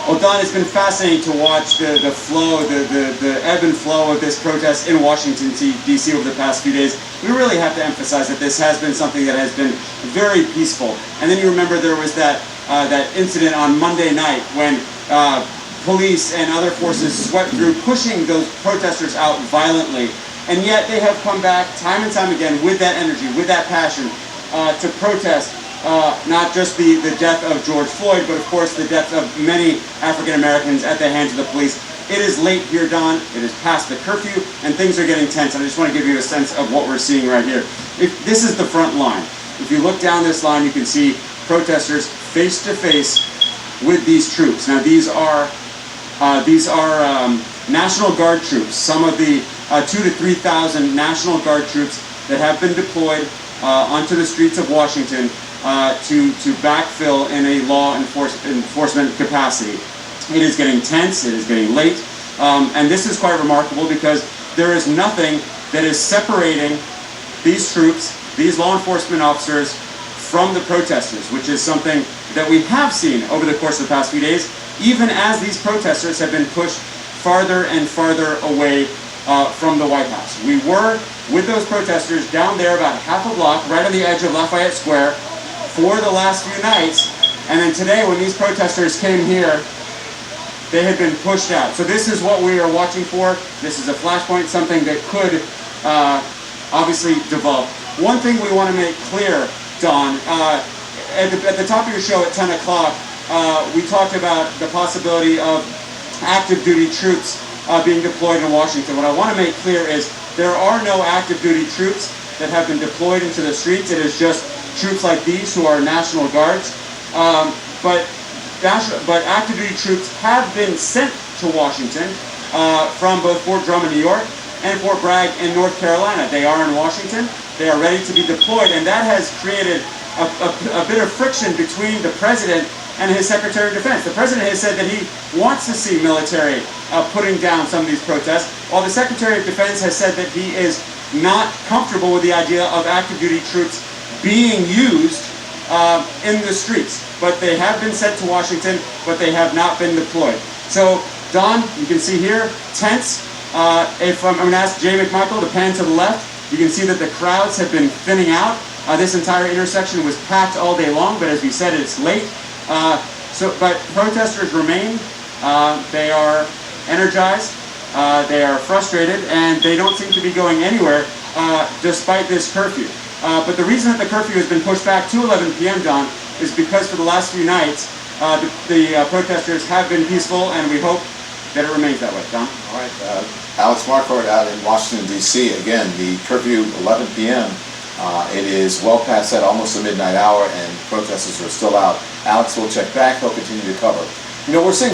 Well, Don, it's been fascinating to watch the flow, the ebb and flow of this protest in Washington, D.C. over the past few days. We really have to emphasize that this has been something that has been very peaceful. And then you remember there was that incident on Monday night when police and other forces swept through, pushing those protesters out violently. And yet they have come back time and time again with that energy, with that passion to protest not just the death of George Floyd, but of course the death of many African Americans at the hands of the police. It is late here, Don. It is past the curfew, and things are getting tense. And I just want to give you a sense of what we're seeing right here. This is the front line. If you look down this line, you can see protesters face to face with these troops. Now, these are National Guard troops. Some of the 2,000 to 3,000 National Guard troops that have been deployed onto the streets of Washington to backfill in a law enforcement capacity. It is getting tense, it is getting late, and this is quite remarkable because there is nothing that is separating these troops, these law enforcement officers, from the protesters, which is something that we have seen over the course of the past few days, even as these protesters have been pushed farther and farther away from the White House. We were with those protesters down there about half a block, right on the edge of Lafayette Square, for the last few nights, and then today when these protesters came here, they had been pushed out. So this is what we are watching for. This is a flashpoint, something that could obviously develop. One thing we want to make clear, Don, at the top of your show at 10 o'clock, we talked about the possibility of active duty troops being deployed in Washington. What I want to make clear is there are no active duty troops that have been deployed into the streets. It is just troops like these who are National Guards. But active duty troops have been sent to Washington from both Fort Drum in New York and Fort Bragg in North Carolina. They are in Washington. They are ready to be deployed, and that has created a bit of friction between the President and his Secretary of Defense. The President has said that he wants to see military putting down some of these protests, while the Secretary of Defense has said that he is not comfortable with the idea of active duty troops being used in the streets. But they have been sent to Washington, but they have not been deployed. So, Don, you can see here, tense. If I'm going to ask Jay McMichael to pan to the left, you can see that the crowds have been thinning out. This entire intersection was packed all day long, but as we said, it's late. But protesters remain. They are energized. They are frustrated, and they don't seem to be going anywhere despite this curfew. But the reason that the curfew has been pushed back to 11 p.m., Don, is because for the last few nights, the protesters have been peaceful, and we hope that it remains that way. Don? All right. Alex Marquardt out in Washington, D.C. Again, the curfew, 11 p.m. It is well past that, almost the midnight hour, and protesters are still out. Alex will check back. He'll continue to cover. You know, we're seeing